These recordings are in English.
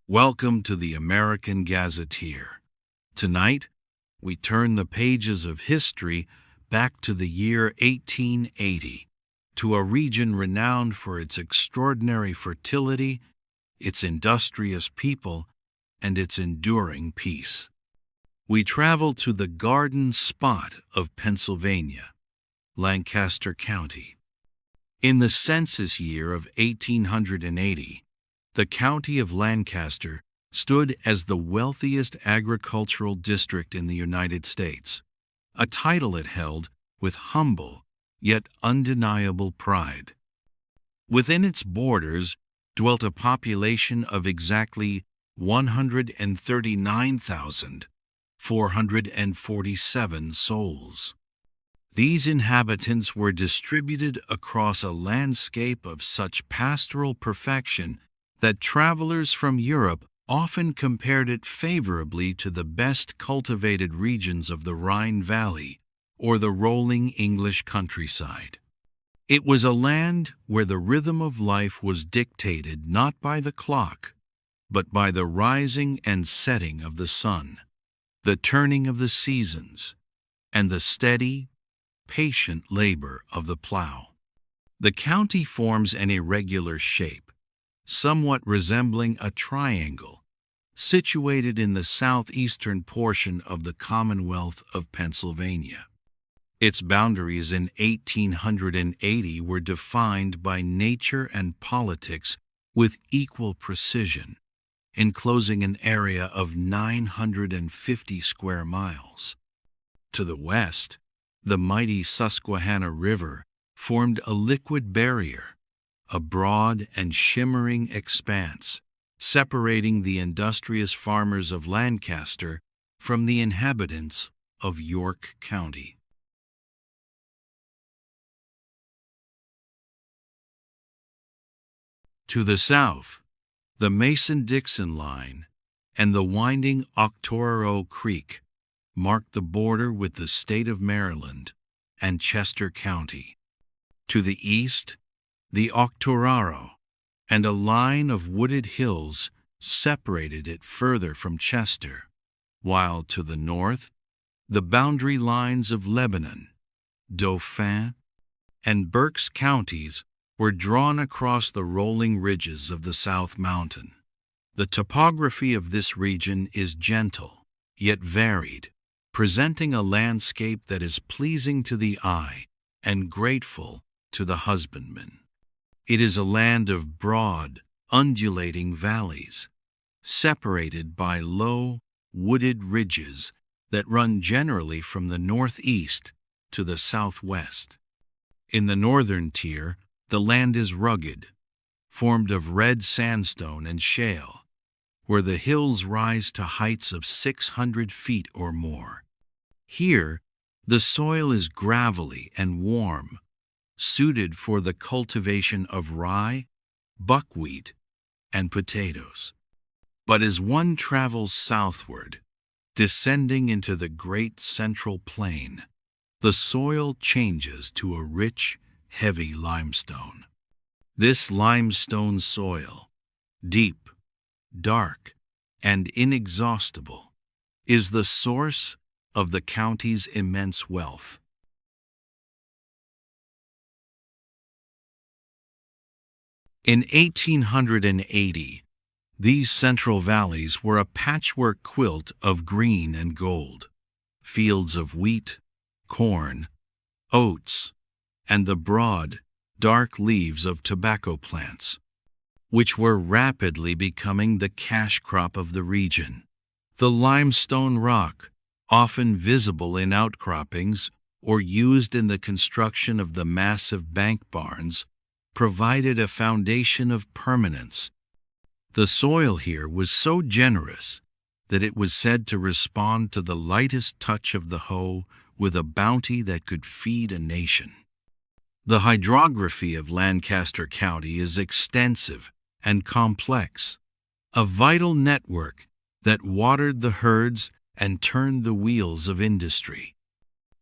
Welcome to the American Gazetteer. Tonight, we turn the pages of history back to the year 1880, to a region renowned for its extraordinary fertility, its industrious people, and its enduring peace. We travel to the garden spot of Pennsylvania, Lancaster County. In the census year of 1880, the county of Lancaster stood as the wealthiest agricultural district in the United States, a title it held with humble yet undeniable pride. Within its borders dwelt a population of exactly 139,447 souls. These inhabitants were distributed across a landscape of such pastoral perfection that travelers from Europe often compared it favorably to the best cultivated regions of the Rhine Valley or the rolling English countryside. It was a land where the rhythm of life was dictated not by the clock, but by the rising and setting of the sun, the turning of the seasons, and the steady, patient labor of the plow. The county forms an irregular shape, somewhat resembling a triangle, situated in the southeastern portion of the Commonwealth of Pennsylvania. Its boundaries in 1880 were defined by nature and politics with equal precision, enclosing an area of 950 square miles. To the west, the mighty Susquehanna River formed a liquid barrier, a broad and shimmering expanse, separating the industrious farmers of Lancaster from the inhabitants of York County. To the south, the Mason-Dixon line and the winding Octoraro Creek marked the border with the state of Maryland and Chester County. To the east, the Octoraro and a line of wooded hills separated it further from Chester, while to the north, the boundary lines of Lebanon, Dauphin, and Berks counties were drawn across the rolling ridges of the South Mountain. The topography of this region is gentle, yet varied, presenting a landscape that is pleasing to the eye and grateful to the husbandman. It is a land of broad, undulating valleys, separated by low, wooded ridges that run generally from the northeast to the southwest. In the northern tier, the land is rugged, formed of red sandstone and shale, where the hills rise to heights of 600 feet or more. Here, the soil is gravelly and warm, suited for the cultivation of rye, buckwheat, and potatoes. But as one travels southward, descending into the great central plain, the soil changes to a rich, heavy limestone. This limestone soil, deep, dark, and inexhaustible, is the source of the county's immense wealth. In 1880, these central valleys were a patchwork quilt of green and gold, fields of wheat, corn, oats, and the broad, dark leaves of tobacco plants, which were rapidly becoming the cash crop of the region. The limestone rock, often visible in outcroppings or used in the construction of the massive bank barns, provided a foundation of permanence. The soil here was so generous that it was said to respond to the lightest touch of the hoe with a bounty that could feed a nation. The hydrography of Lancaster County is extensive and complex, a vital network that watered the herds and turned the wheels of industry.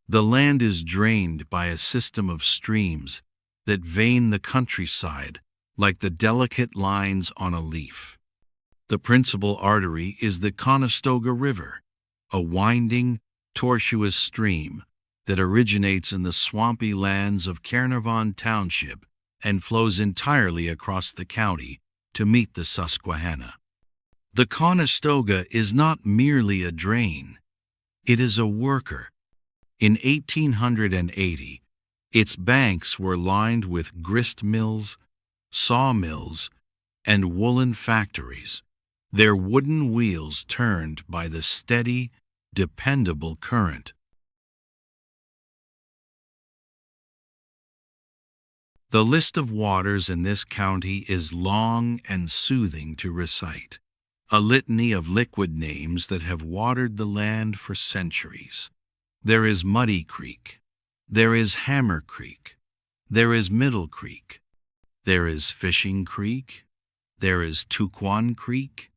The land is drained by a system of streams that vein the countryside like the delicate lines on a leaf. The principal artery is the Conestoga River, a winding, tortuous stream that originates in the swampy lands of Caernarvon Township and flows entirely across the county to meet the Susquehanna. The Conestoga is not merely a drain, it is a worker. In 1880, its banks were lined with grist mills, sawmills, and woolen factories, their wooden wheels turned by the steady, dependable current. The list of waters in this county is long and soothing to recite, a litany of liquid names that have watered the land for centuries. There is Muddy Creek, there is Hammer Creek, there is Middle Creek, there is Fishing Creek, there is Tuquan Creek,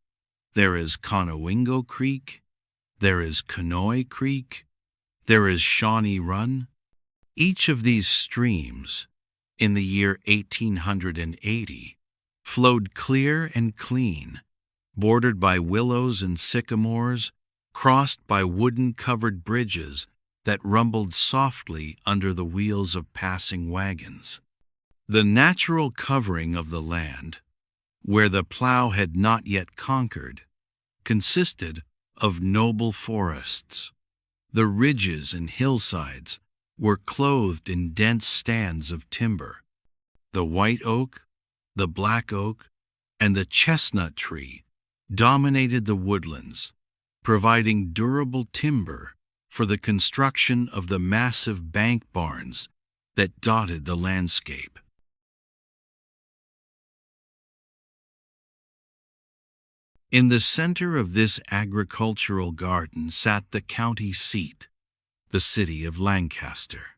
there is Conowingo Creek, there is Conoy Creek, there is Shawnee Run. Each of these streams, in the year 1880, flowed clear and clean, bordered by willows and sycamores, crossed by wooden-covered bridges that rumbled softly under the wheels of passing wagons. The natural covering of the land, where the plow had not yet conquered, consisted of noble forests. The ridges and hillsides were clothed in dense stands of timber. The white oak, the black oak, and the chestnut tree dominated the woodlands, providing durable timber for the construction of the massive bank barns that dotted the landscape. In the center of this agricultural garden sat the county seat, the city of Lancaster.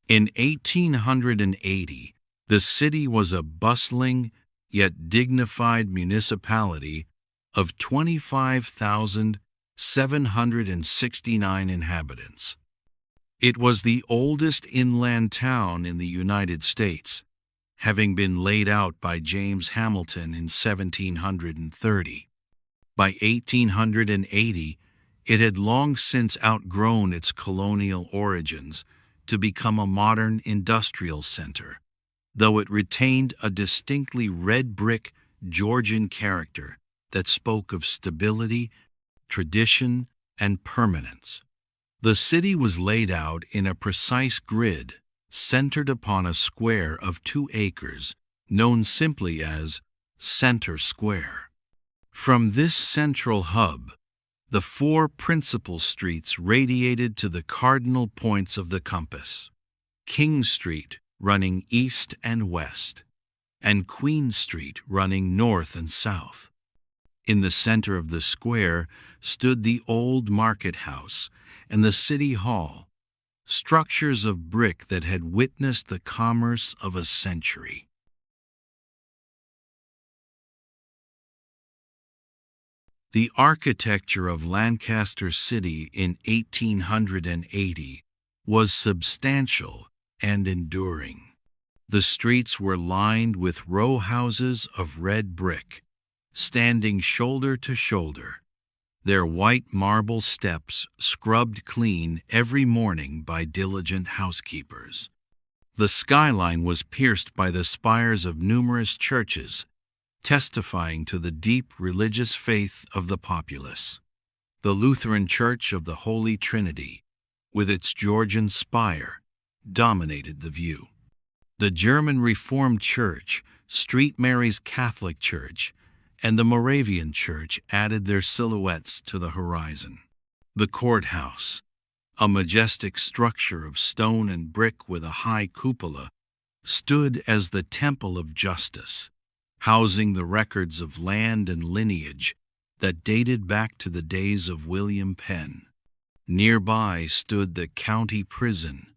In 1880, the city was a bustling yet dignified municipality of 25,769 inhabitants. It was the oldest inland town in the United States, having been laid out by James Hamilton in 1730. By 1880, it had long since outgrown its colonial origins to become a modern industrial center, though it retained a distinctly red brick Georgian character that spoke of stability, tradition, and permanence. The city was laid out in a precise grid centered upon a square of 2 acres, known simply as Center Square. From this central hub, the 4 principal streets radiated to the cardinal points of the compass: King Street running east and west, and Queen Street running north and south. In the center of the square stood the old market house and the city hall, structures of brick that had witnessed the commerce of a century. The architecture of Lancaster City in 1880 was substantial and enduring. The streets were lined with row houses of red brick, standing shoulder to shoulder, their white marble steps scrubbed clean every morning by diligent housekeepers. The skyline was pierced by the spires of numerous churches, testifying to the deep religious faith of the populace. The Lutheran Church of the Holy Trinity, with its Georgian spire, dominated the view. The German Reformed Church, St. Mary's Catholic Church, and the Moravian Church added their silhouettes to the horizon. The courthouse, a majestic structure of stone and brick with a high cupola, stood as the temple of justice, housing the records of land and lineage that dated back to the days of William Penn. Nearby stood the county prison,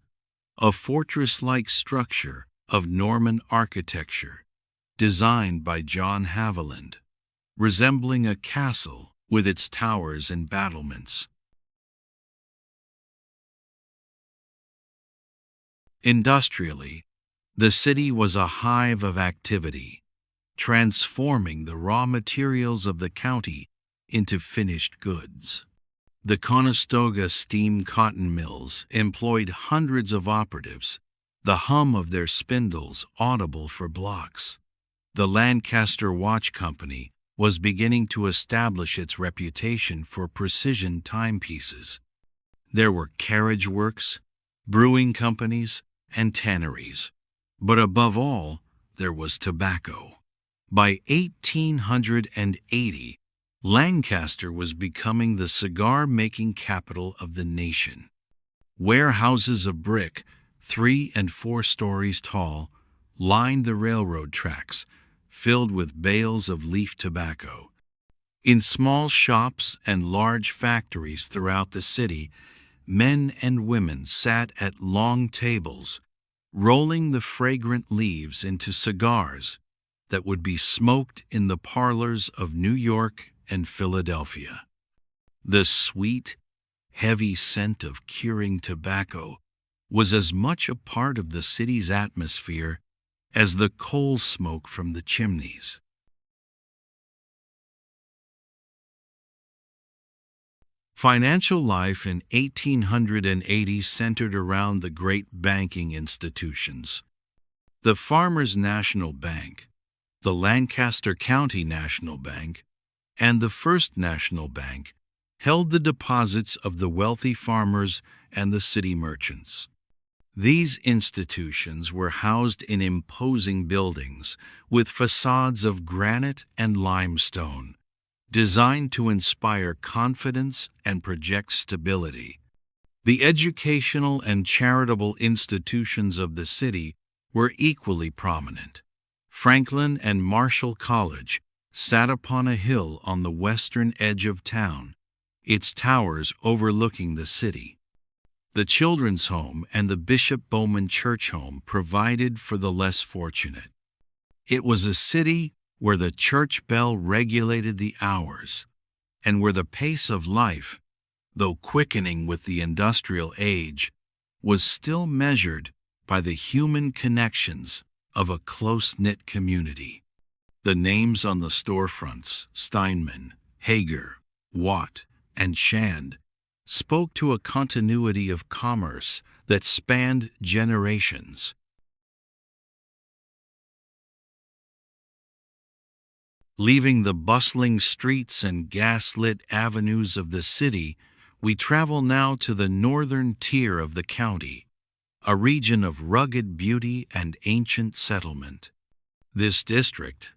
a fortress-like structure of Norman architecture designed by John Haviland, resembling a castle with its towers and battlements. Industrially, the city was a hive of activity. transforming the raw materials of the county into finished goods. The Conestoga steam cotton mills employed hundreds of operatives, the hum of their spindles audible for blocks. The Lancaster Watch Company was beginning to establish its reputation for precision timepieces. There were carriage works, brewing companies, and tanneries. But above all, there was tobacco. By 1880, Lancaster was becoming the cigar-making capital of the nation. Warehouses of brick, 3 and 4 stories tall, lined the railroad tracks, filled with bales of leaf tobacco. In small shops and large factories throughout the city, men and women sat at long tables, rolling the fragrant leaves into cigars that would be smoked in the parlors of New York and Philadelphia. The sweet, heavy scent of curing tobacco was as much a part of the city's atmosphere as the coal smoke from the chimneys. Financial life in 1880 centered around the great banking institutions. The Farmers National Bank, the Lancaster County National Bank, and the First National Bank held the deposits of the wealthy farmers and the city merchants. These institutions were housed in imposing buildings with facades of granite and limestone, designed to inspire confidence and project stability. The educational and charitable institutions of the city were equally prominent. Franklin and Marshall College sat upon a hill on the western edge of town, its towers overlooking the city. The Children's Home and the Bishop Bowman Church Home provided for the less fortunate. It was a city where the church bell regulated the hours, and where the pace of life, though quickening with the industrial age, was still measured by the human connections of a close-knit community. The names on the storefronts, Steinman, Hager, Watt, and Shand, spoke to a continuity of commerce that spanned generations. Leaving the bustling streets and gas-lit avenues of the city, we travel now to the northern tier of the county, a region of rugged beauty and ancient settlement. This district,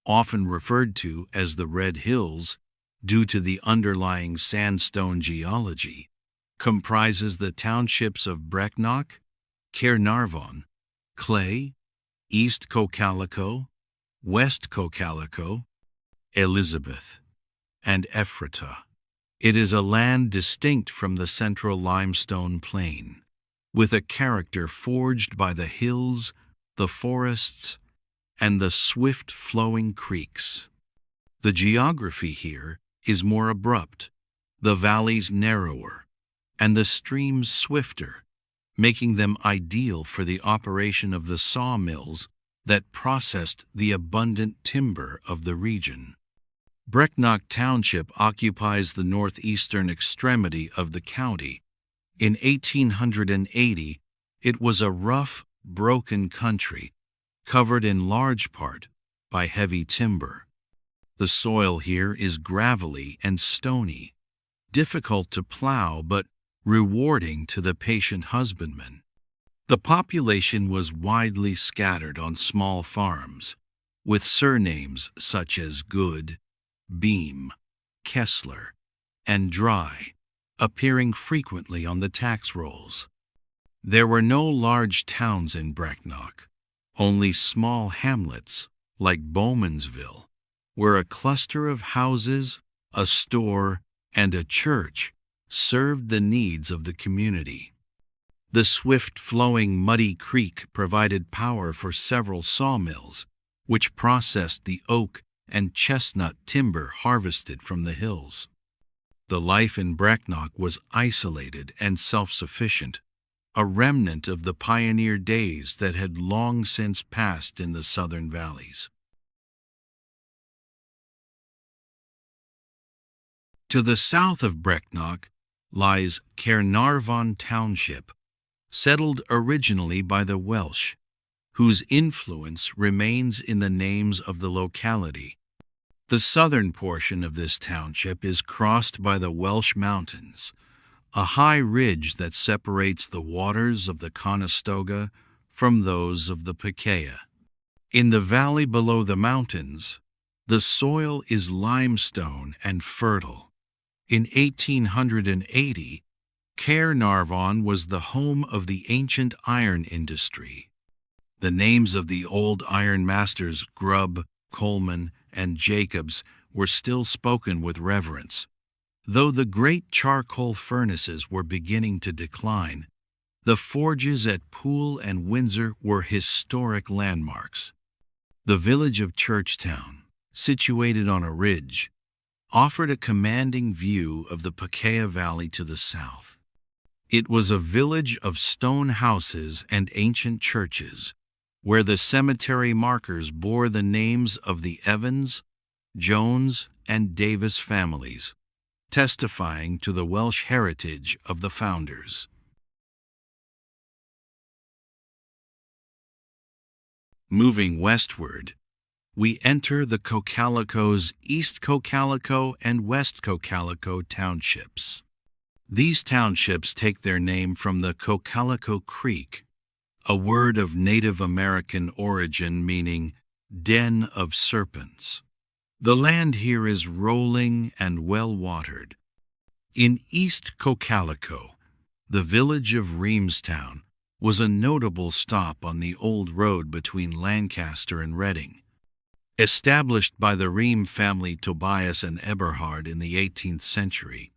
often referred to as the Red Hills due to the underlying sandstone geology, comprises the townships of Brecknock, Caernarvon, Clay, East Cocalico, West Cocalico, Elizabeth, and Ephrata. It is a land distinct from the central limestone plain, with a character forged by the hills, the forests, and the swift-flowing creeks. The geography here is more abrupt, the valleys narrower, and the streams swifter, making them ideal for the operation of the sawmills that processed the abundant timber of the region. Brecknock Township occupies the northeastern extremity of the county. In 1880, it was a rough, broken country, covered in large part by heavy timber. The soil here is gravelly and stony, difficult to plow but rewarding to the patient husbandman. The population was widely scattered on small farms, with surnames such as Good, Beam, Kessler, and Dry appearing frequently on the tax rolls. There were no large towns in Brecknock, only small hamlets like Bowmansville, where a cluster of houses, a store, and a church served the needs of the community. The swift-flowing Muddy Creek provided power for several sawmills, which processed the oak and chestnut timber harvested from the hills. The life in Brecknock was isolated and self-sufficient, a remnant of the pioneer days that had long since passed in the southern valleys. To the south of Brecknock lies Caernarvon Township, settled originally by the Welsh, whose influence remains in the names of the locality. The southern portion of this township is crossed by the Welsh Mountains, a high ridge that separates the waters of the Conestoga from those of the Picaya. In the valley below the mountains, the soil is limestone and fertile. In 1880, Caernarvon was the home of the ancient iron industry. The names of the old iron masters Grubb, Coleman, and Jacobs were still spoken with reverence. Though the great charcoal furnaces were beginning to decline, the forges at Poole and Windsor were historic landmarks. The village of Churchtown, situated on a ridge, offered a commanding view of the Picaya Valley to the south. It was a village of stone houses and ancient churches, where the cemetery markers bore the names of the Evans, Jones, and Davis families, testifying to the Welsh heritage of the founders. Moving westward, we enter the Cocalico's East Cocalico and West Cocalico townships. These townships take their name from the Cocalico Creek, a word of Native American origin meaning den of serpents. The land here is rolling and well-watered. In East Cocalico, the village of Reamstown was a notable stop on the old road between Lancaster and Reading. Established by the Ream family Tobias and Eberhard in the 18th century,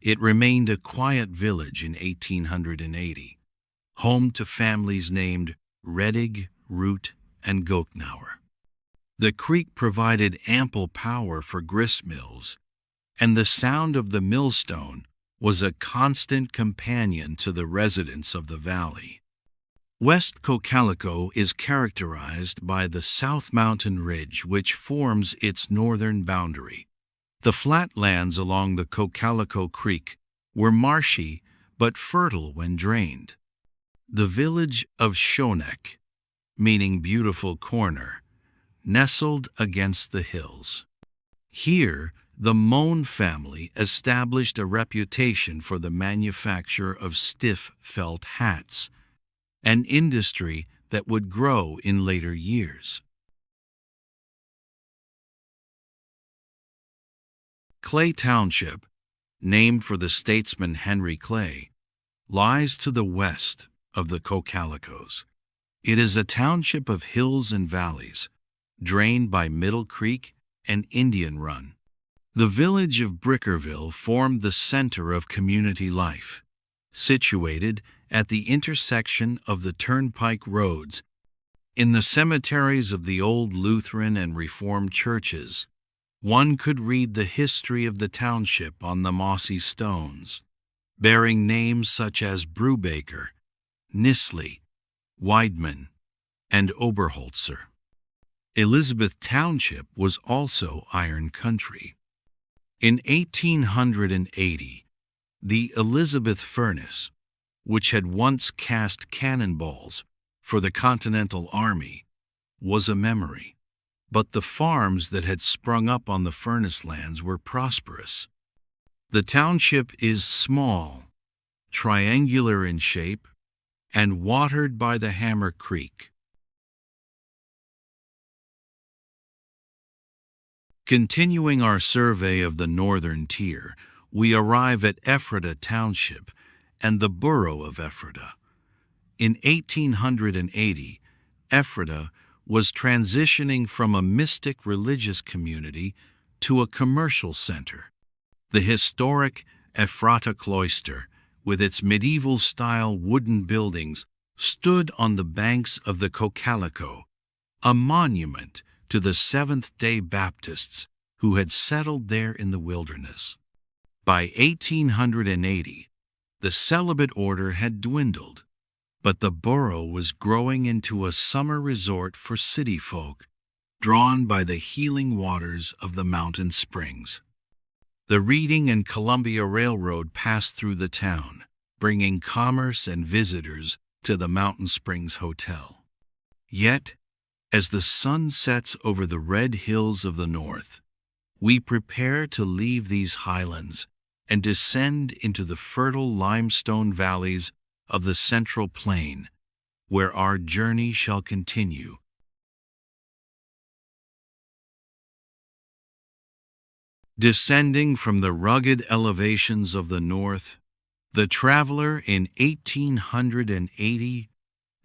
it remained a quiet village in 1880, home to families named Redig, Root, and Goeknauer. The creek provided ample power for grist mills, and the sound of the millstone was a constant companion to the residents of the valley. West Cocalico is characterized by the South Mountain Ridge, which forms its northern boundary. The flatlands along the Cocalico Creek were marshy but fertile when drained. The village of Schoneck, meaning beautiful corner, nestled against the hills. Here, the Mohn family established a reputation for the manufacture of stiff felt hats, an industry that would grow in later years. Clay Township, named for the statesman Henry Clay, lies to the west of the Cocalicos. It is a township of hills and valleys, drained by Middle Creek and Indian Run. The village of Brickerville formed the center of community life, situated at the intersection of the turnpike roads. In the cemeteries of the old Lutheran and Reformed churches, one could read the history of the township on the mossy stones, bearing names such as Brubaker, Nisley, Weidman, and Oberholzer. Elizabeth Township was also iron country. In 1880, the Elizabeth Furnace, which had once cast cannonballs for the Continental Army, was a memory. But the farms that had sprung up on the furnace lands were prosperous. The township is small, triangular in shape, and watered by the Hammer Creek. Continuing our survey of the northern tier, we arrive at Ephrata Township and the borough of Ephrata. In 1880, Ephrata was transitioning from a mystic religious community to a commercial center. The historic Ephrata Cloister, with its medieval-style wooden buildings, stood on the banks of the Cocalico, a monument to the Seventh-day Baptists who had settled there in the wilderness. By 1880, the celibate order had dwindled, but the borough was growing into a summer resort for city folk, drawn by the healing waters of the mountain springs. The Reading and Columbia Railroad passed through the town, bringing commerce and visitors to the Mountain Springs Hotel. Yet, as the sun sets over the red hills of the north, we prepare to leave these highlands and descend into the fertile limestone valleys of the Central Plain, where our journey shall continue. Descending from the rugged elevations of the north, the traveler in 1880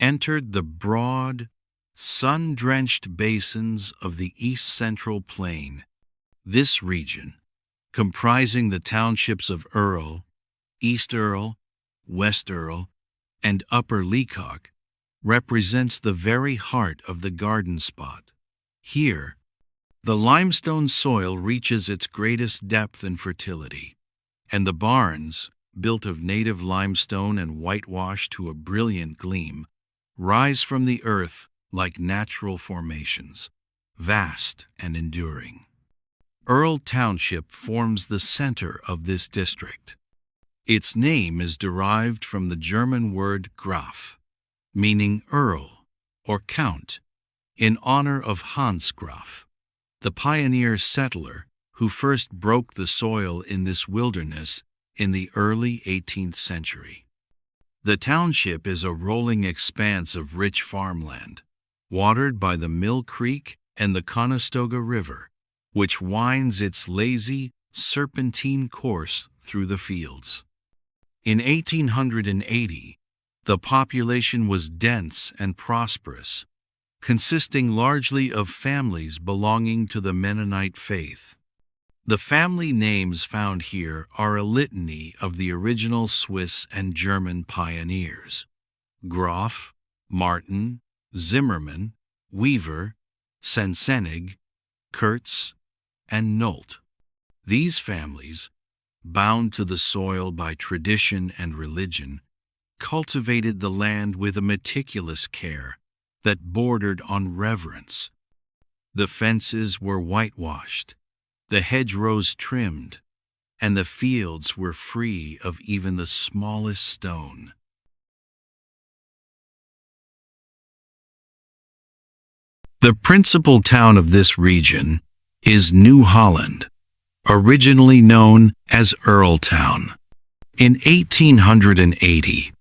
entered the broad, sun-drenched basins of the East Central Plain. This region, comprising the townships of Earl, East Earl, West Earl, and Upper Leacock, represents the very heart of the garden spot. Here, the limestone soil reaches its greatest depth and fertility, and the barns, built of native limestone and whitewashed to a brilliant gleam, rise from the earth like natural formations, vast and enduring. Earl Township forms the center of this district. Its name is derived from the German word Graf, meaning earl or count, in honor of Hans Graf, the pioneer settler who first broke the soil in this wilderness in the early 18th century. The township is a rolling expanse of rich farmland, watered by the Mill Creek and the Conestoga River, which winds its lazy, serpentine course through the fields. In 1880, the population was dense and prosperous, consisting largely of families belonging to the Mennonite faith. The family names found here are a litany of the original Swiss and German pioneers: Groff, Martin, Zimmermann, Weaver, Sensenig, Kurtz, and Nolt. These families, bound to the soil by tradition and religion, cultivated the land with a meticulous care that bordered on reverence. The fences were whitewashed, the hedgerows trimmed, and the fields were free of even the smallest stone. The principal town of this region is New Holland, originally known as Earltown. In 1880,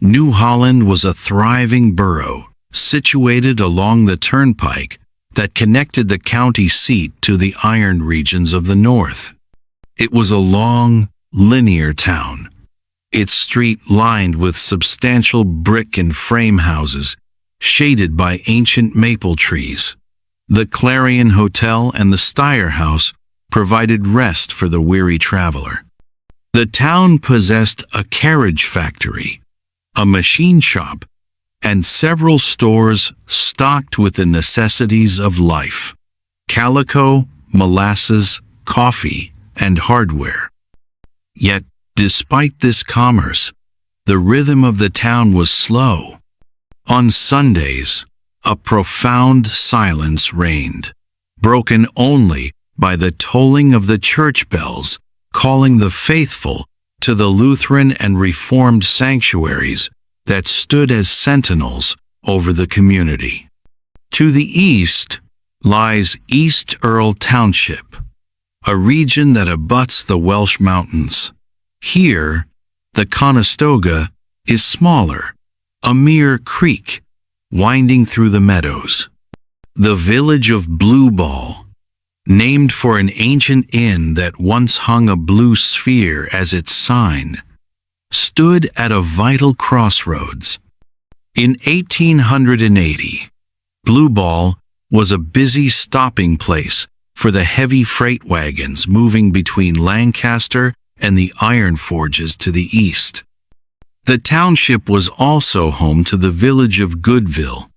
New Holland was a thriving borough situated along the turnpike that connected the county seat to the iron regions of the north. It was a long, linear town, its street lined with substantial brick and frame houses shaded by ancient maple trees. The Clarion Hotel and the Steyer House provided rest for the weary traveler. The town possessed a carriage factory, a machine shop, and several stores stocked with the necessities of life: calico, molasses, coffee, and hardware. Yet, despite this commerce, the rhythm of the town was slow. On Sundays, a profound silence reigned, broken only by the tolling of the church bells, calling the faithful to the Lutheran and Reformed sanctuaries that stood as sentinels over the community. To the east lies East Earl Township, a region that abuts the Welsh Mountains. Here, the Conestoga is smaller, a mere creek winding through the meadows. The village of Blue Ball, named for an ancient inn that once hung a blue sphere as its sign, stood at a vital crossroads. In 1880, Blue Ball was a busy stopping place for the heavy freight wagons moving between Lancaster and the iron forges to the east. The township was also home to the village of Goodville,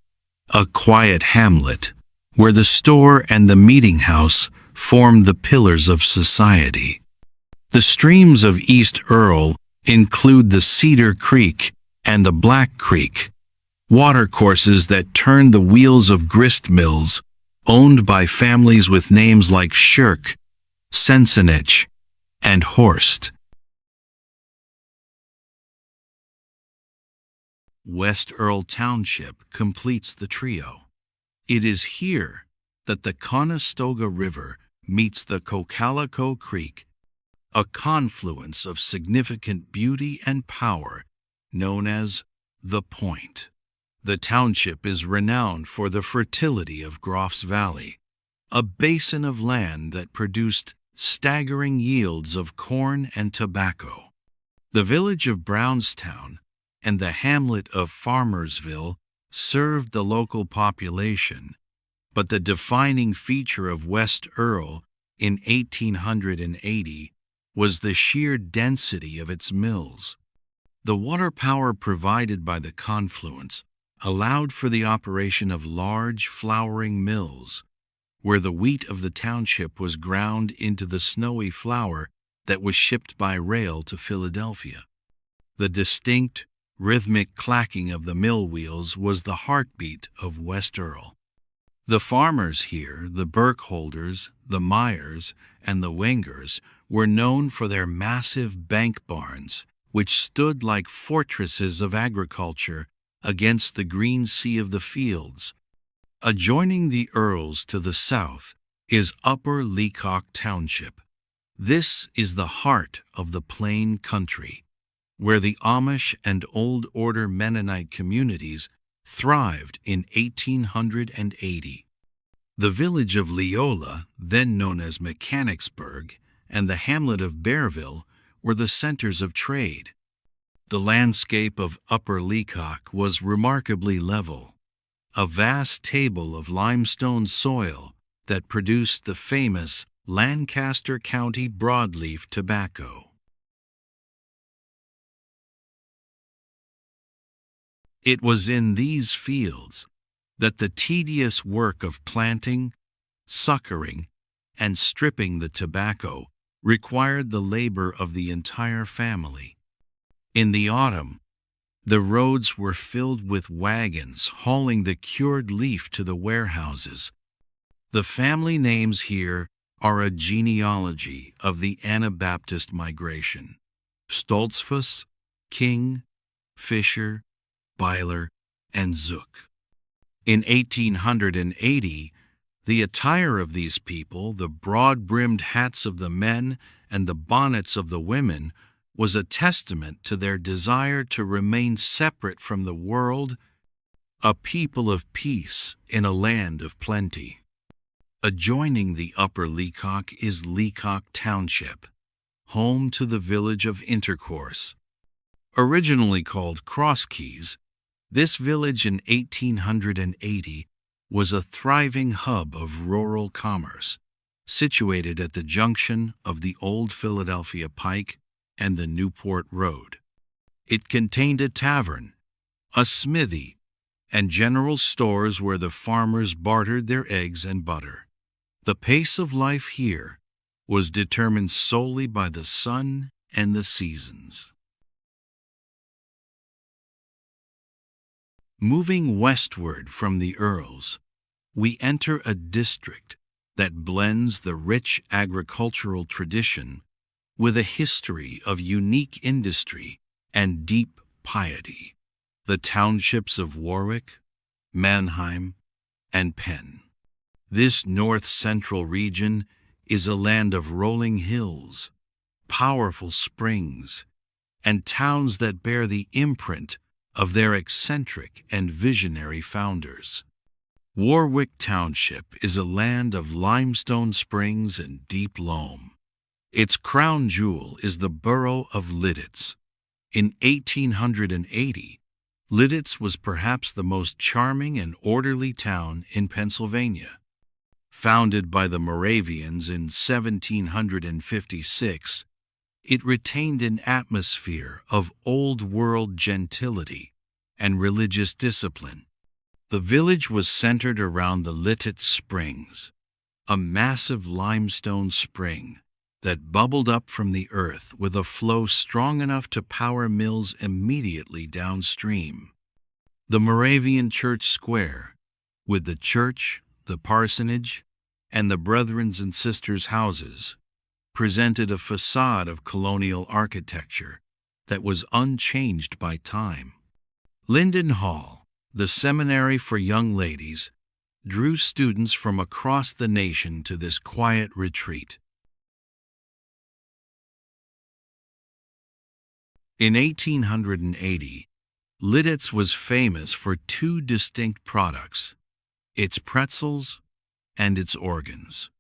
a quiet hamlet where the store and the meeting house formed the pillars of society. The streams of East Earl include the Cedar Creek and the Black Creek, watercourses that turned the wheels of grist mills owned by families with names like Shirk, Sensenich, and Horst. West Earl Township completes the trio. It is here that the Conestoga River meets the Cocalico Creek, a confluence of significant beauty and power known as the Point. The township is renowned for the fertility of Groff's Valley, a basin of land that produced staggering yields of corn and tobacco. The village of Brownstown and the hamlet of Farmersville served the local population, but the defining feature of West Earl in 1880 was the sheer density of its mills. The water power provided by the confluence allowed for the operation of large flouring mills, where the wheat of the township was ground into the snowy flour that was shipped by rail to Philadelphia. The distinct, rhythmic clacking of the mill wheels was the heartbeat of West Earl. The farmers here, the Burkholders, the Myers, and the Wengers, were known for their massive bank barns, which stood like fortresses of agriculture against the green sea of the fields. Adjoining the Earls to the south is Upper Leacock Township. This is the heart of the Plain Country, where the Amish and Old Order Mennonite communities thrived in 1880. The village of Leola, then known as Mechanicsburg, and the hamlet of Bearville were the centers of trade. The landscape of Upper Leacock was remarkably level, a vast table of limestone soil that produced the famous Lancaster County broadleaf tobacco. It was in these fields that the tedious work of planting, suckering, and stripping the tobacco required the labor of the entire family. In the autumn, the roads were filled with wagons hauling the cured leaf to the warehouses. The family names here are a genealogy of the Anabaptist migration: Stoltzfus, King, Fisher, Byler, and Zook. In 1880, the attire of these people, the broad-brimmed hats of the men and the bonnets of the women, was a testament to their desire to remain separate from the world, a people of peace in a land of plenty. Adjoining the Upper Leacock is Leacock Township, home to the village of Intercourse. Originally called Cross Keys, this village in 1880 was a thriving hub of rural commerce, situated at the junction of the Old Philadelphia Pike and the Newport Road. It contained a tavern, a smithy, and general stores where the farmers bartered their eggs and butter. The pace of life here was determined solely by the sun and the seasons. Moving westward from the Earls, we enter a district that blends the rich agricultural tradition with a history of unique industry and deep piety: the townships of Warwick, Mannheim, and Penn. This north-central region is a land of rolling hills, powerful springs, and towns that bear the imprint of their eccentric and visionary founders. Warwick Township is a land of limestone springs and deep loam. Its crown jewel is the borough of Lidditz. In 1880, Lidditz was perhaps the most charming and orderly town in Pennsylvania. Founded by the Moravians in 1756, it retained an atmosphere of old-world gentility and religious discipline. The village was centered around the Lidditz Springs, a massive limestone spring that bubbled up from the earth with a flow strong enough to power mills immediately downstream. The Moravian Church Square, with the church, the parsonage, and the Brethren and Sisters' houses, presented a facade of colonial architecture that was unchanged by time. Linden Hall, the seminary for young ladies, drew students from across the nation to this quiet retreat. In 1880, Lidditz was famous for two distinct products: its pretzels and its organs.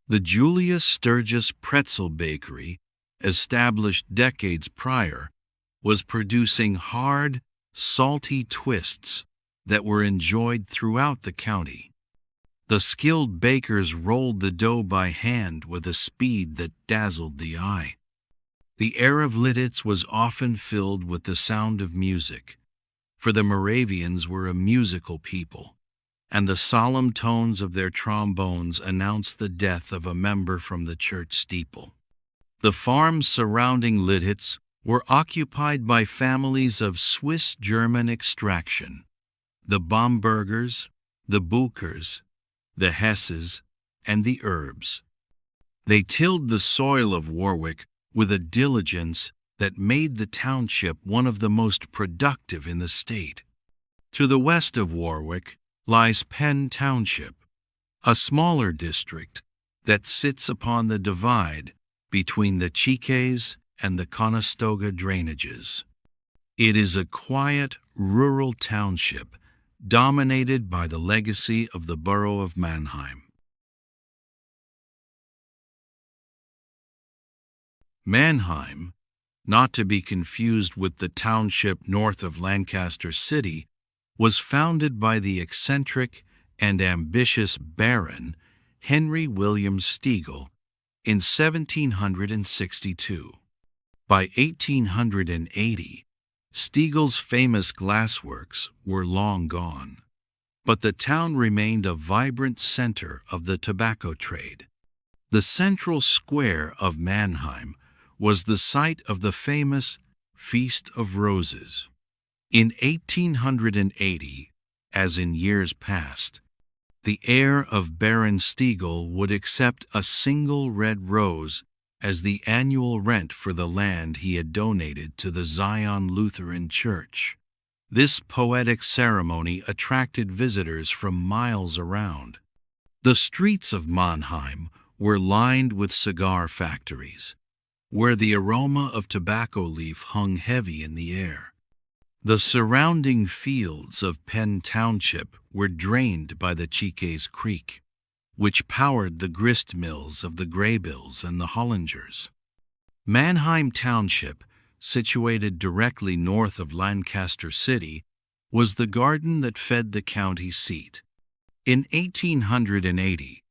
The Julius Sturgis Pretzel Bakery, established decades prior, was producing hard, salty twists that were enjoyed throughout the county. The skilled bakers rolled the dough by hand with a speed that dazzled the eye. The air of Lidditz was often filled with the sound of music, for the Moravians were a musical people, and the solemn tones of their trombones announced the death of a member from the church steeple. The farms surrounding Lidditz were occupied by families of Swiss-German extraction: the Bombergers, the Buchers, the Hesses, and the Erbs. They tilled the soil of Warwick with a diligence that made the township one of the most productive in the state. To the west of Warwick lies Penn Township, a smaller district that sits upon the divide between the Chiques and the Conestoga drainages. It is a quiet, rural township dominated by the legacy of the borough of Mannheim. Mannheim, not to be confused with the township north of Lancaster City, was founded by the eccentric and ambitious Baron Henry William Stegall in 1762. By 1880, Stegall's famous glassworks were long gone, but the town remained a vibrant center of the tobacco trade. The central square of Mannheim was the site of the famous Feast of Roses. In 1880, as in years past, the heir of Baron Stegall would accept a single red rose as the annual rent for the land he had donated to the Zion Lutheran Church. This poetic ceremony attracted visitors from miles around. The streets of Mannheim were lined with cigar factories, where the aroma of tobacco leaf hung heavy in the air. The surrounding fields of Penn Township were drained by the Chiques Creek, which powered the grist mills of the Graybills and the Hollingers. Mannheim Township, situated directly north of Lancaster City, was the garden that fed the county seat. In 1880,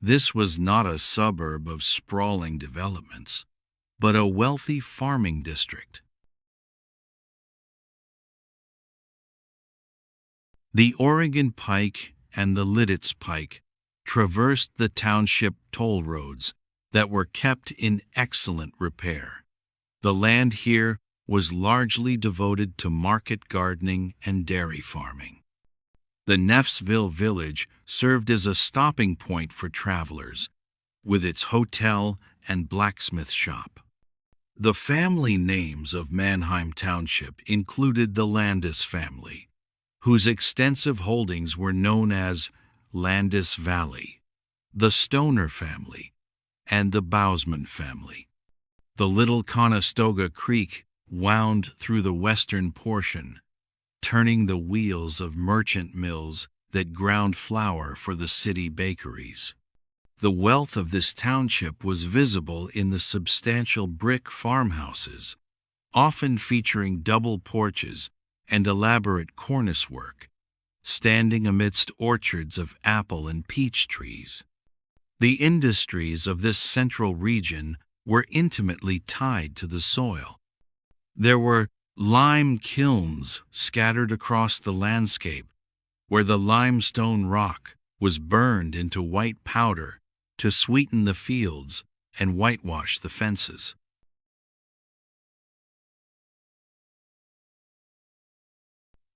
this was not a suburb of sprawling developments, but a wealthy farming district. The Oregon Pike and the Lidditz Pike traversed the township toll roads that were kept in excellent repair. The land here was largely devoted to market gardening and dairy farming. The Neffsville village served as a stopping point for travelers, with its hotel and blacksmith shop. The family names of Mannheim Township included the Landis family, whose extensive holdings were known as Landis Valley, the Stoner family, and the Bousman family. The little Conestoga Creek wound through the western portion, turning the wheels of merchant mills that ground flour for the city bakeries. The wealth of this township was visible in the substantial brick farmhouses, often featuring double porches and elaborate cornice work, standing amidst orchards of apple and peach trees. The industries of this central region were intimately tied to the soil. There were lime kilns scattered across the landscape, where the limestone rock was burned into white powder to sweeten the fields and whitewash the fences.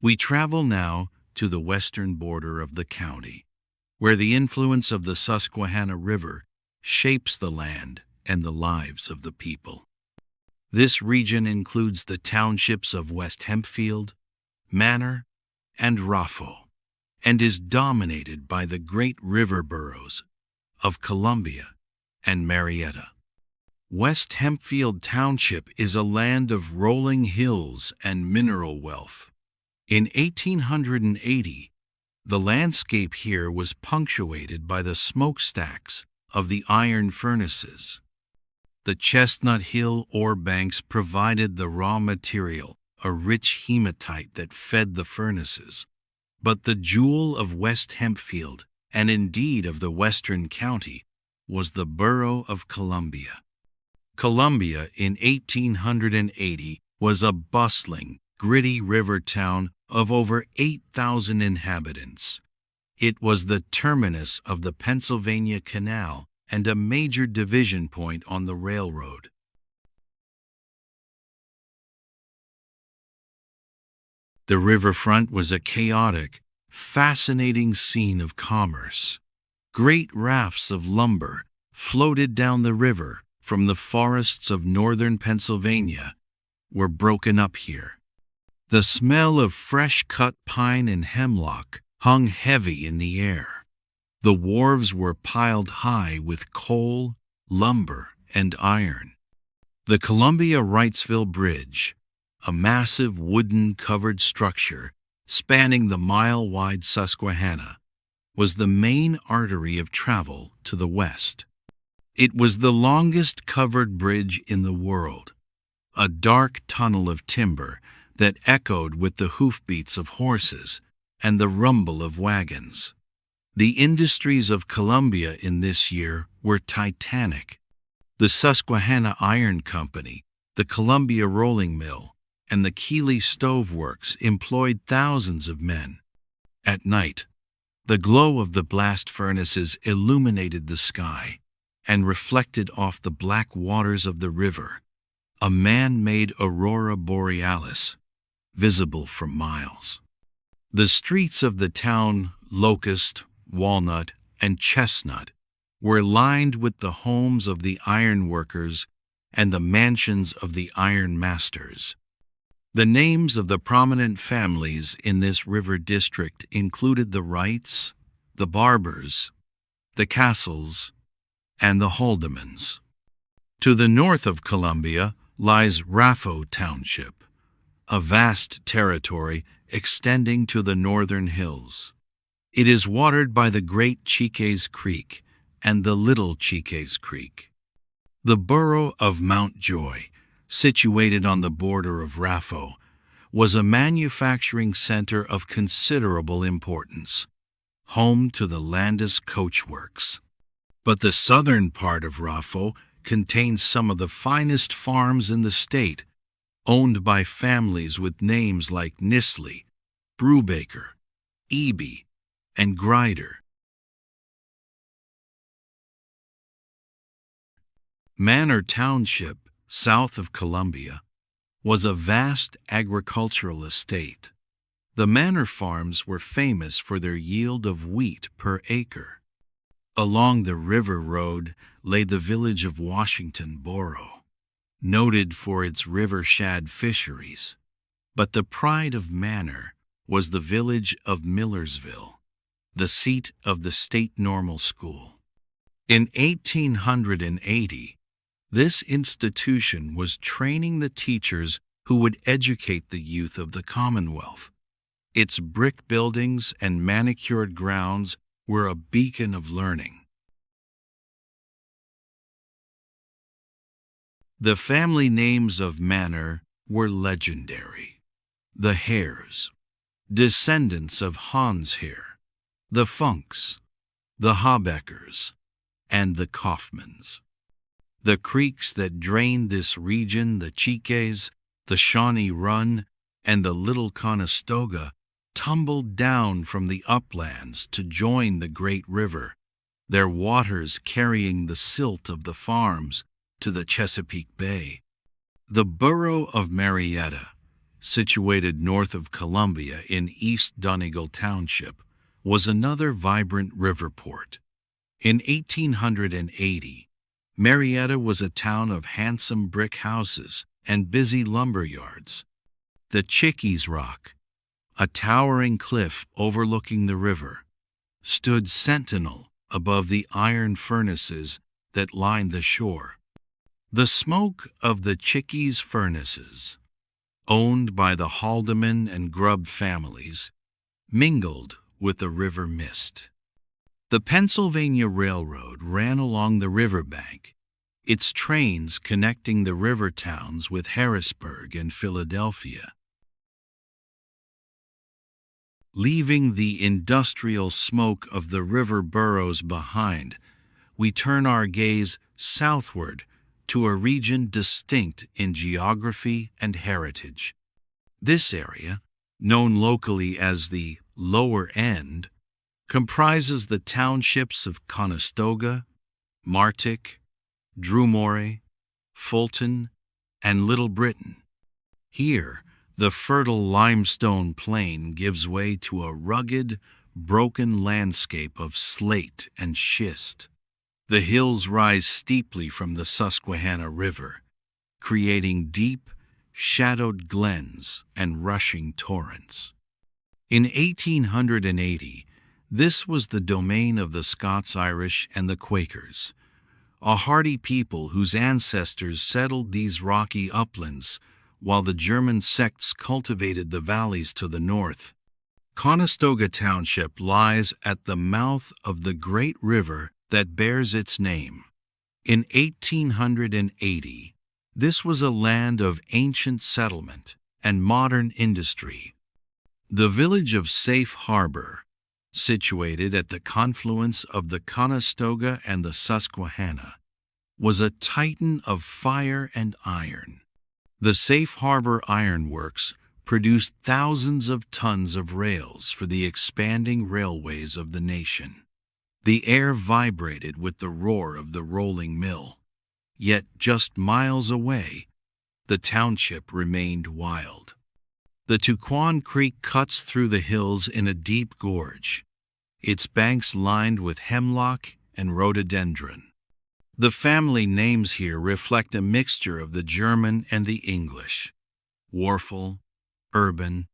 We travel now to the western border of the county, where the influence of the Susquehanna River shapes the land and the lives of the people. This region includes the townships of West Hempfield, Manor, and Raffo, and is dominated by the great river boroughs of Columbia and Marietta. West Hempfield Township is a land of rolling hills and mineral wealth. In 1880, the landscape here was punctuated by the smokestacks of the iron furnaces. The Chestnut Hill ore banks provided the raw material, a rich hematite that fed the furnaces. But the jewel of West Hempfield, and indeed of the western county, was the borough of Columbia. Columbia in 1880 was a bustling, gritty river town of over 8,000 inhabitants. It was the terminus of the Pennsylvania Canal and a major division point on the railroad. The riverfront was a chaotic, fascinating scene of commerce. Great rafts of lumber floated down the river from the forests of northern Pennsylvania, were broken up here. The smell of fresh-cut pine and hemlock hung heavy in the air. The wharves were piled high with coal, lumber, and iron. The Columbia-Wrightsville Bridge, a massive wooden-covered structure spanning the mile-wide Susquehanna, was the main artery of travel to the west. It was the longest covered bridge in the world, a dark tunnel of timber that echoed with the hoofbeats of horses and the rumble of wagons. The industries of Columbia in this year were titanic. The Susquehanna Iron Company, the Columbia Rolling Mill, and the Keeley Stove Works employed thousands of men. At night, the glow of the blast furnaces illuminated the sky and reflected off the black waters of the river, a man-made aurora borealis, visible for miles. The streets of the town, Locust, Walnut, and Chestnut, were lined with the homes of the iron workers and the mansions of the iron masters. The names of the prominent families in this river district included the Wrights, the Barbers, the Castles, and the Haldimans. To the north of Columbia lies Raffo Township, a vast territory extending to the northern hills. It is watered by the Great Chiques Creek and the Little Chiques Creek. The borough of Mountjoy, situated on the border of Raffo, was a manufacturing center of considerable importance, home to the Landis Coach Works. But the southern part of Raffo contains some of the finest farms in the state, owned by families with names like Nisley, Brubaker, Eby, and Grider. Manor Township, south of Columbia, was a vast agricultural estate. The manor farms were famous for their yield of wheat per acre. Along the river road lay the village of Washington Boro, noted for its river shad fisheries. But the pride of Manor was the village of Millersville, the seat of the State Normal School. In 1880, this institution was training the teachers who would educate the youth of the Commonwealth. Its brick buildings and manicured grounds were a beacon of learning. The family names of Manor were legendary. The Hares, descendants of Hans Hare, the Funks, the Habeckers, and the Kaufmans. The creeks that drained this region, the Chiques, the Shawnee Run, and the Little Conestoga, tumbled down from the uplands to join the great river, their waters carrying the silt of the farms to the Chesapeake Bay. The borough of Marietta, situated north of Columbia in East Donegal Township, was another vibrant river port. In 1880, Marietta was a town of handsome brick houses and busy lumber yards. The Chickees Rock, a towering cliff overlooking the river, stood sentinel above the iron furnaces that lined the shore. The smoke of the Chickees furnaces, owned by the Haldeman and Grubb families, mingled with the river mist. The Pennsylvania Railroad ran along the riverbank, its trains connecting the river towns with Harrisburg and Philadelphia. Leaving the industrial smoke of the river boroughs behind, we turn our gaze southward to a region distinct in geography and heritage. This area, known locally as the Lower End, comprises the townships of Conestoga, Martic, Drumore, Fulton, and Little Britain. Here, the fertile limestone plain gives way to a rugged, broken landscape of slate and schist. The hills rise steeply from the Susquehanna River, creating deep, shadowed glens and rushing torrents. In 1880, this was the domain of the Scots-Irish and the Quakers, a hardy people whose ancestors settled these rocky uplands while the German sects cultivated the valleys to the north. Conestoga Township lies at the mouth of the great river that bears its name. In 1880, this was a land of ancient settlement and modern industry. The village of Safe Harbor, situated at the confluence of the Conestoga and the Susquehanna, was a titan of fire and iron. The Safe Harbor Iron Works produced thousands of tons of rails for the expanding railways of the nation. The air vibrated with the roar of the rolling mill, yet just miles away, the township remained wild. The Tuquan Creek cuts through the hills in a deep gorge, its banks lined with hemlock and rhododendron. The family names here reflect a mixture of the German and the English: Warfel, Urban,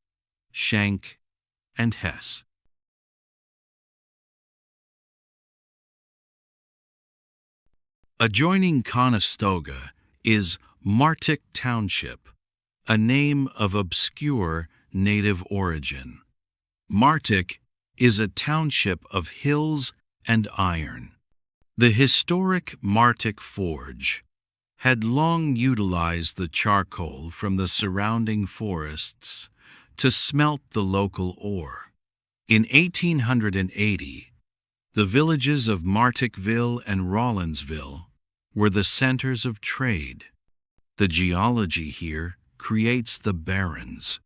Schenk, and Hess. Adjoining Conestoga is Martic Township, a name of obscure native origin. Martic is a township of hills and iron. The historic Martic Forge had long utilized the charcoal from the surrounding forests to smelt the local ore. In 1880, the villages of Marticville and Rawlinsville were the centers of trade. The geology here creates the barrens,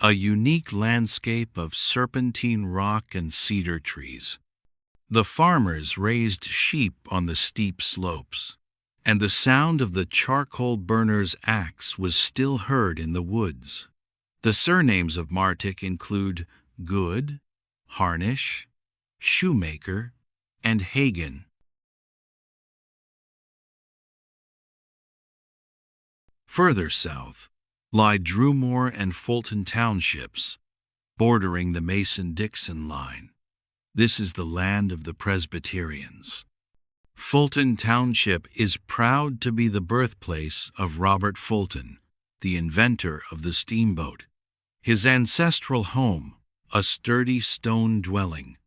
a unique landscape of serpentine rock and cedar trees. The farmers raised sheep on the steep slopes, and the sound of the charcoal burner's axe was still heard in the woods. The surnames of Martic include Good, Harnish, Shoemaker, and Hagen. Further south lie Drumore and Fulton Townships, bordering the Mason-Dixon line. This is the land of the Presbyterians. Fulton Township is proud to be the birthplace of Robert Fulton, the inventor of the steamboat. His ancestral home, a sturdy stone dwelling,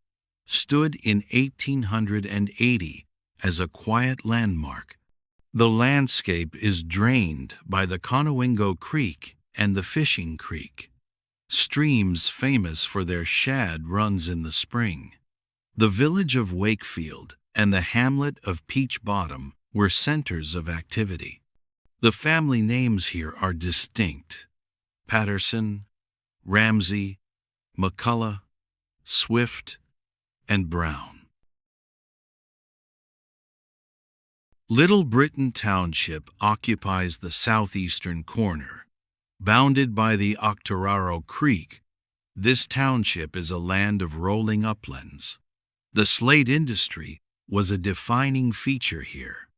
stood in 1880 as a quiet landmark. The landscape is drained by the Conowingo Creek and the Fishing Creek, streams famous for their shad runs in the spring. The village of Wakefield and the hamlet of Peach Bottom were centers of activity. The family names here are distinct: Patterson, Ramsey, McCullough, Swift, and Brown. Little Britain Township occupies the southeastern corner. Bounded by the Octoraro Creek, this township is a land of rolling uplands. The slate industry was a defining feature here.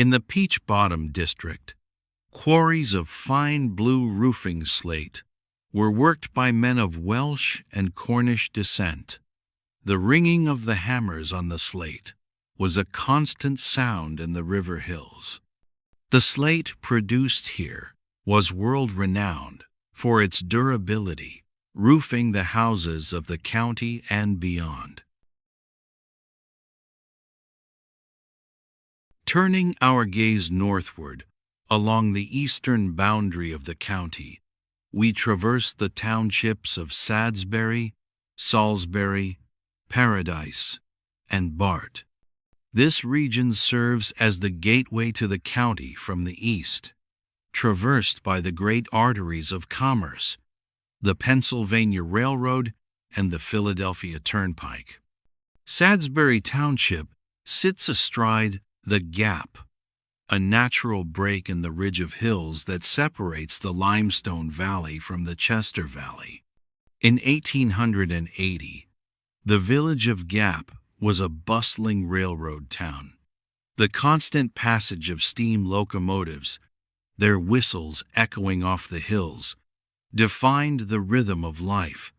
In the Peach Bottom district, quarries of fine blue roofing slate were worked by men of Welsh and Cornish descent. The ringing of the hammers on the slate was a constant sound in the river hills. The slate produced here was world-renowned for its durability, roofing the houses of the county and beyond. Turning our gaze northward along the eastern boundary of the county, we traverse the townships of Salisbury, Salisbury, Paradise, and Bart. This region serves as the gateway to the county from the east, traversed by the great arteries of commerce, the Pennsylvania Railroad and the Philadelphia Turnpike. Salisbury Township sits astride the Gap, a natural break in the ridge of hills that separates the Limestone Valley from the Chester Valley. In 1880, the village of Gap was a bustling railroad town. The constant passage of steam locomotives, their whistles echoing off the hills, defined the rhythm of life.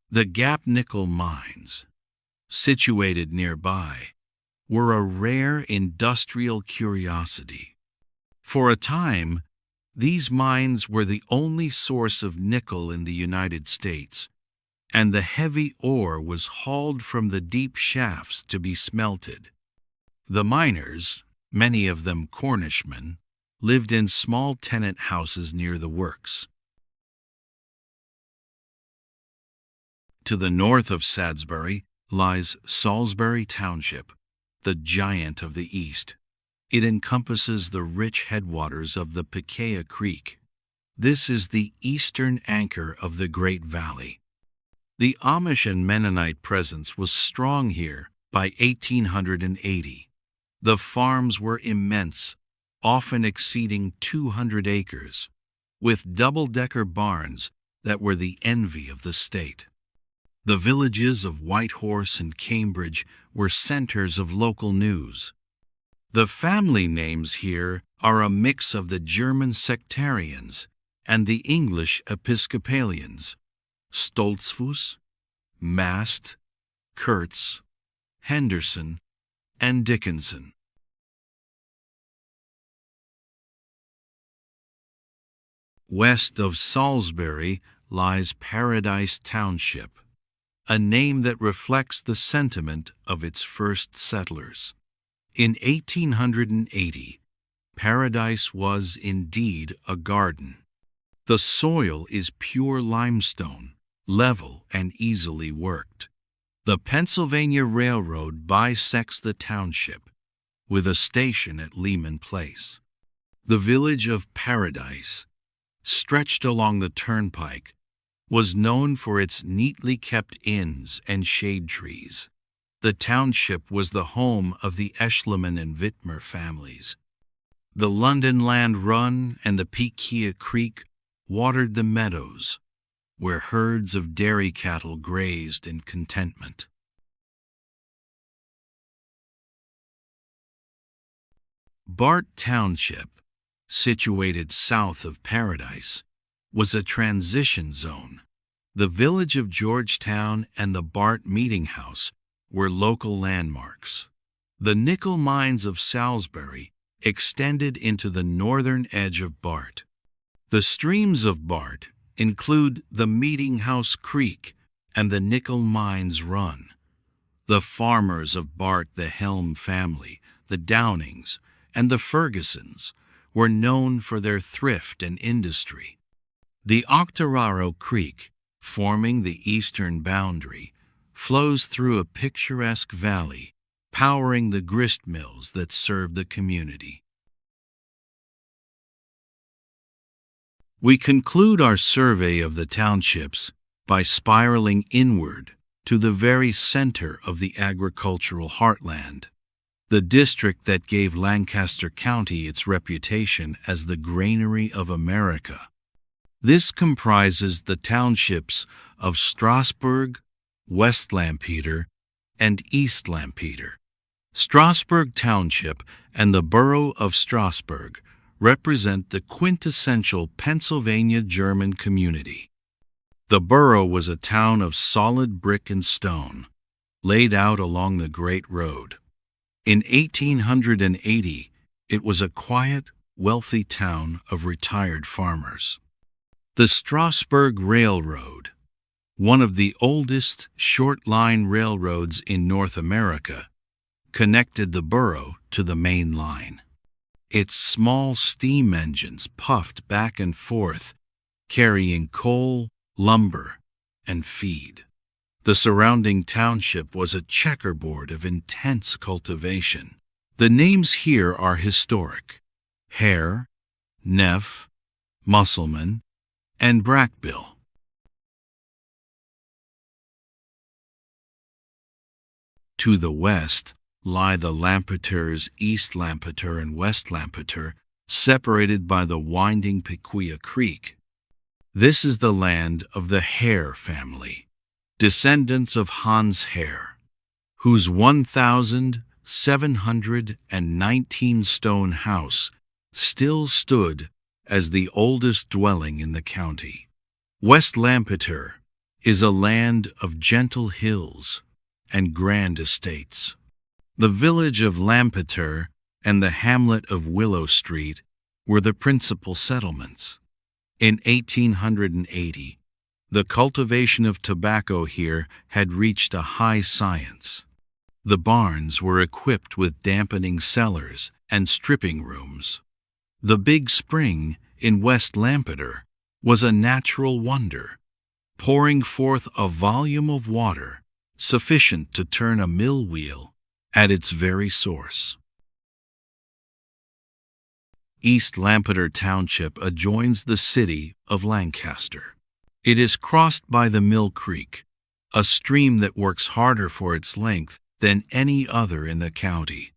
The Gap nickel mines, situated nearby, were a rare industrial curiosity. For a time, these mines were the only source of nickel in the United States, and the heavy ore was hauled from the deep shafts to be smelted. The miners, many of them Cornishmen, lived in small tenant houses near the works. To the north of Salisbury lies Salisbury Township, the giant of the East. It encompasses the rich headwaters of the Picayune Creek. This is the eastern anchor of the Great Valley. The Amish and Mennonite presence was strong here by 1880. The farms were immense, often exceeding 200 acres, with double-decker barns that were the envy of the state. The villages of Whitehorse and Cambridge were centers of local news. The family names here are a mix of the German sectarians and the English Episcopalians: Stoltzfus, Mast, Kurtz, Henderson, and Dickinson. West of Salisbury lies Paradise Township, a name that reflects the sentiment of its first settlers. In 1880, Paradise was indeed a garden. The soil is pure limestone, level and easily worked. The Pennsylvania Railroad bisects the township, with a station at Lehman Place. The village of Paradise, stretched along the turnpike, was known for its neatly kept inns and shade trees. The township was the home of the Eschliman and Wittmer families. The London Land Run and the Picayune Creek watered the meadows, where herds of dairy cattle grazed in contentment. Bart Township, situated south of Paradise, was a transition zone. The village of Georgetown and the Bart Meeting House were local landmarks. The nickel mines of Salisbury extended into the northern edge of Bart. The streams of Bart include the Meeting House Creek and the Nickel Mines Run. The farmers of Bart, the Helm family, the Downings, and the Fergusons were known for their thrift and industry. The Octoraro Creek, forming the eastern boundary, flows through a picturesque valley, powering the grist mills that serve the community. We conclude our survey of the townships by spiraling inward to the very center of the agricultural heartland, the district that gave Lancaster County its reputation as the granary of America. This comprises the townships of Strasburg, West Lampeter, and East Lampeter. Strasburg Township and the borough of Strasburg represent the quintessential Pennsylvania German community. The borough was a town of solid brick and stone, laid out along the Great Road. In 1880, it was a quiet, wealthy town of retired farmers. The Strasburg Railroad, one of the oldest short-line railroads in North America, connected the borough to the main line. Its small steam engines puffed back and forth, carrying coal, lumber, and feed. The surrounding township was a checkerboard of intense cultivation. The names here are historic: Hare, Neff, Musselman, and Brackbill. To the west lie the Lampeter's East Lampeter and West Lampeter, separated by the winding Piquia Creek. This is the land of the Hare family, descendants of Hans Hare, whose 1,719 stone house still stood as the oldest dwelling in the county. West Lampeter is a land of gentle hills and grand estates. The village of Lampeter and the hamlet of Willow Street were the principal settlements. In 1880, the cultivation of tobacco here had reached a high science. The barns were equipped with dampening cellars and stripping rooms. The big spring in West Lampeter was a natural wonder, pouring forth a volume of water sufficient to turn a mill wheel at its very source. East Lampeter Township adjoins the city of Lancaster. It is crossed by the Mill Creek, a stream that works harder for its length than any other in the county.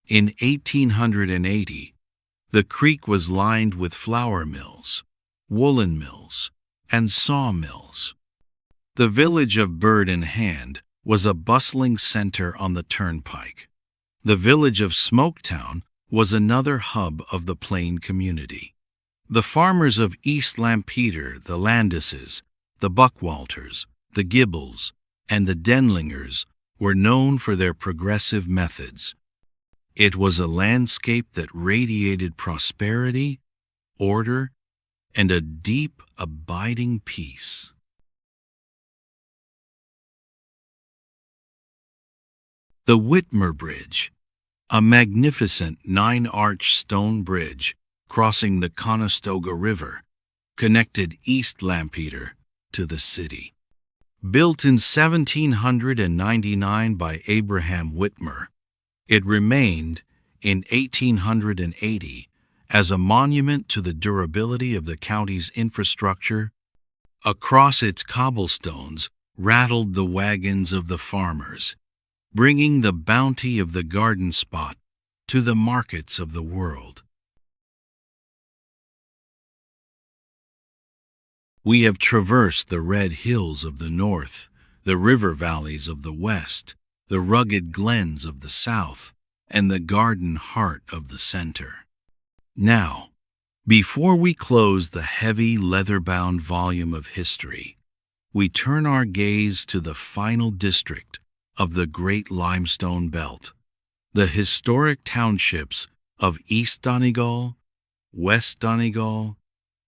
In 1880, the creek was lined with flour mills, woolen mills, and sawmills. The village of Bird in Hand was a bustling center on the turnpike. The village of Smoketown was another hub of the Plain community. The farmers of East Lampeter, the Landises, the Buckwalters, the Gibbles, and the Denlingers, were known for their progressive methods. It was a landscape that radiated prosperity, order, and a deep, abiding peace. The Whitmer Bridge, a magnificent 9-arch stone bridge crossing the Conestoga River, connected East Lampeter to the city. Built in 1799 by Abraham Whitmer, it remained in 1880 as a monument to the durability of the county's infrastructure. Across its cobblestones rattled the wagons of the farmers, bringing the bounty of the garden spot to the markets of the world. We have traversed the red hills of the north, the river valleys of the west, the rugged glens of the south, and the garden heart of the center. Now, before we close the heavy leather-bound volume of history, we turn our gaze to the final district of the Great Limestone Belt, the historic townships of East Donegal, West Donegal,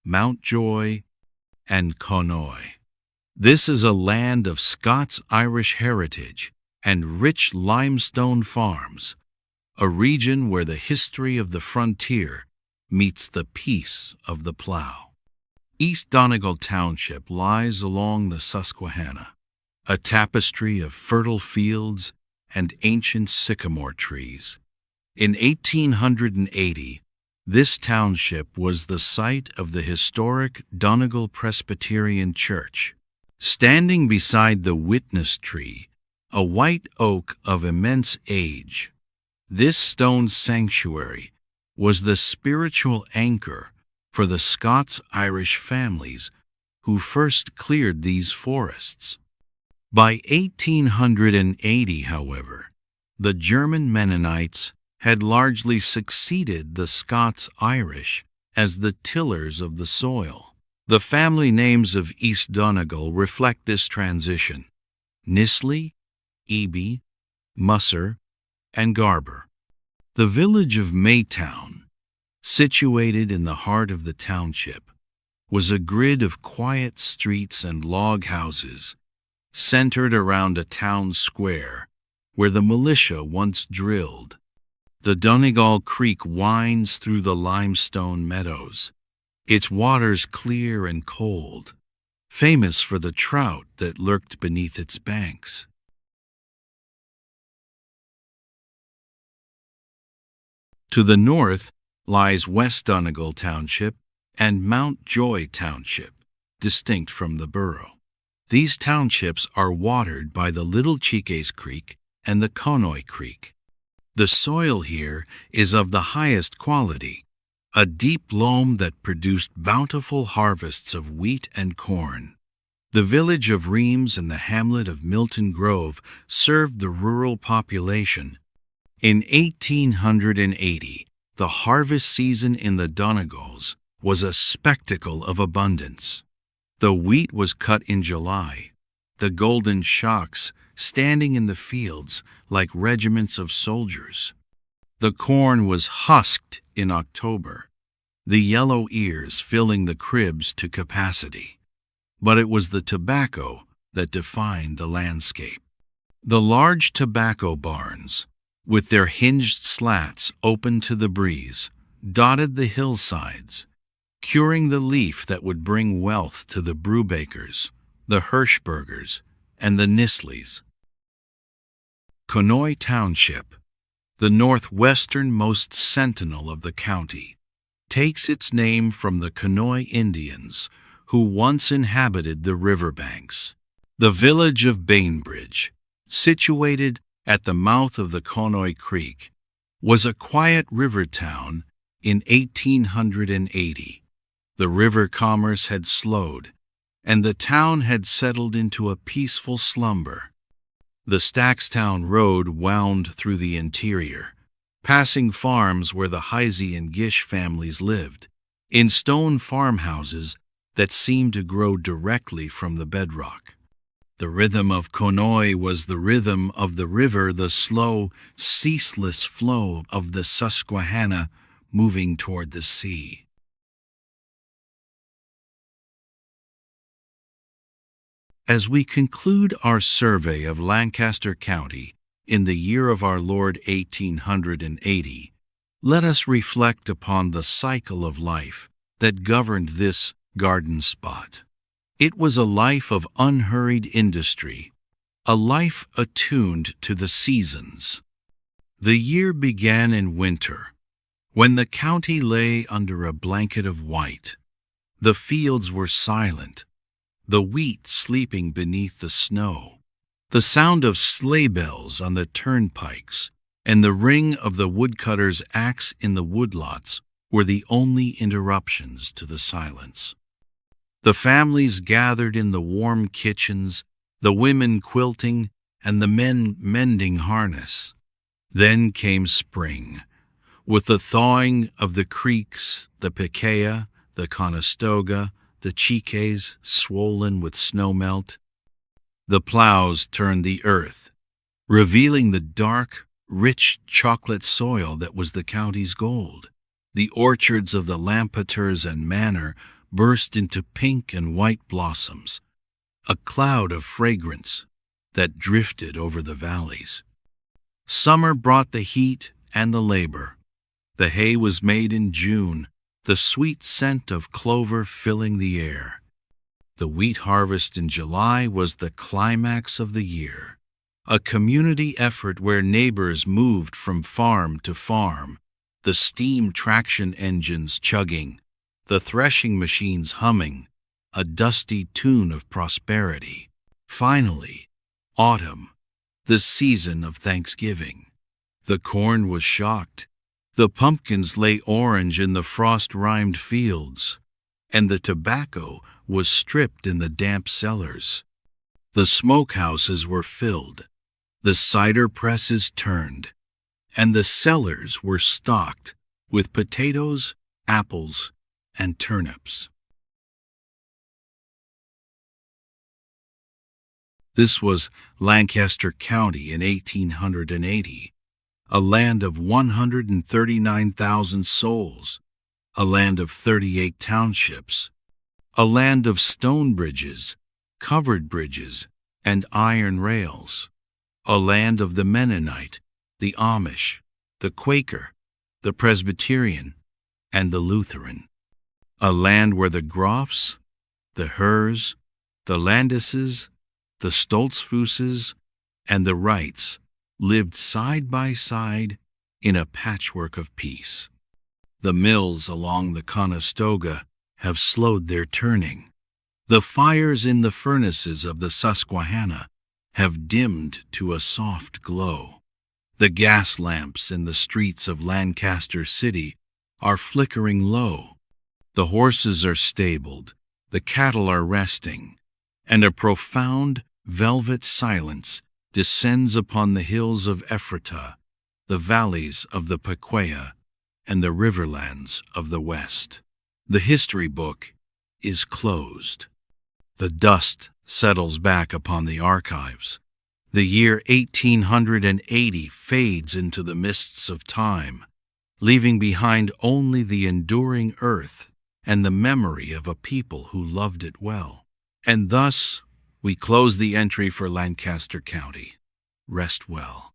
Mountjoy, and Conoy. This is a land of Scots-Irish heritage and rich limestone farms, a region where the history of the frontier meets the peace of the plow. East Donegal Township lies along the Susquehanna, a tapestry of fertile fields and ancient sycamore trees. In 1880, this township was the site of the historic Donegal Presbyterian Church. Standing beside the witness tree, a white oak of immense age, this stone sanctuary was the spiritual anchor for the Scots-Irish families who first cleared these forests. By 1880, however, The German Mennonites had largely succeeded the Scots-Irish as the tillers of the soil. The family names of East Donegal reflect this transition: Nisley, Eby, Musser, and Garber. The village of Maytown, situated in the heart of the township, was a grid of quiet streets and log houses centered around a town square where the militia once drilled. The Donegal Creek winds through the limestone meadows, its waters clear and cold, famous for the trout that lurked beneath its banks. To the north lies West Donegal Township and Mount Joy Township, distinct from the borough. These townships are watered by the Little Cheekays Creek and the Conoy Creek. The soil here is of the highest quality, a deep loam that produced bountiful harvests of wheat and corn. The village of Reims and the hamlet of Milton Grove served the rural population. In 1880, the harvest season in the Donegals was a spectacle of abundance. The wheat was cut in July, the golden shocks standing in the fields like regiments of soldiers. The corn was husked in October, the yellow ears filling the cribs to capacity. But it was the tobacco that defined the landscape. The large tobacco barns, with their hinged slats open to the breeze, dotted the hillsides, curing the leaf that would bring wealth to the Brubakers, the Hirschbergers, and the Nisleys. Conoy Township, the northwesternmost sentinel of the county, takes its name from the Conoy Indians who once inhabited the riverbanks. The village of Bainbridge, situated at the mouth of the Conoy Creek, was a quiet river town in 1880. The river commerce had slowed, and the town had settled into a peaceful slumber. The Stackstown Road wound through the interior, passing farms where the Heisey and Gish families lived, in stone farmhouses that seemed to grow directly from the bedrock. The rhythm of Conoy was the rhythm of the river, the slow, ceaseless flow of the Susquehanna moving toward the sea. As we conclude our survey of Lancaster County in the year of our Lord 1880, let us reflect upon the cycle of life that governed this garden spot. It was a life of unhurried industry, a life attuned to the seasons. The year began in winter, when the county lay under a blanket of white. The fields were silent, the wheat sleeping beneath the snow. The sound of sleigh bells on the turnpikes and the ring of the woodcutter's axe in the woodlots were the only interruptions to the silence. The families gathered in the warm kitchens, the women quilting and the men mending harness. Then came spring, with the thawing of the creeks, the Picaya, the Conestoga, the Cheekays swollen with snowmelt. The plows turned the earth, revealing the dark, rich chocolate soil that was the county's gold. The orchards of the Lampeters and Manor burst into pink and white blossoms, a cloud of fragrance that drifted over the valleys. Summer brought the heat and the labor. The hay was made in June, the sweet scent of clover filling the air. The wheat harvest in July was the climax of the year, a community effort where neighbors moved from farm to farm, the steam traction engines chugging, the threshing machines humming, a dusty tune of prosperity. Finally, autumn, the season of Thanksgiving. The corn was shocked, the pumpkins lay orange in the frost-rimed fields, and the tobacco was stripped in the damp cellars. The smokehouses were filled, The cider presses turned, and the cellars were stocked with potatoes, apples, and turnips. This was Lancaster County in 1880, a land of 139,000 souls, a land of 38 townships, a land of stone bridges, covered bridges, and iron rails, a land of the Mennonite, the Amish, the Quaker, the Presbyterian, and the Lutheran, a land where the Groffs, the Hers, the Landises, the Stoltzfuses, and the Wrights lived side by side in a patchwork of peace. The mills along the Conestoga have slowed their turning. The fires in the furnaces of the Susquehanna have dimmed to a soft glow. The gas lamps in the streets of Lancaster City are flickering low. The horses are stabled, the cattle are resting, and a profound velvet silence descends upon the hills of Ephrata, the valleys of the Paquia, and the riverlands of the West. The history book is closed. The dust settles back upon the archives. The year 1880 fades into the mists of time, leaving behind only the enduring earth and the memory of a people who loved it well. And thus, we close the entry for Lancaster County. Rest well.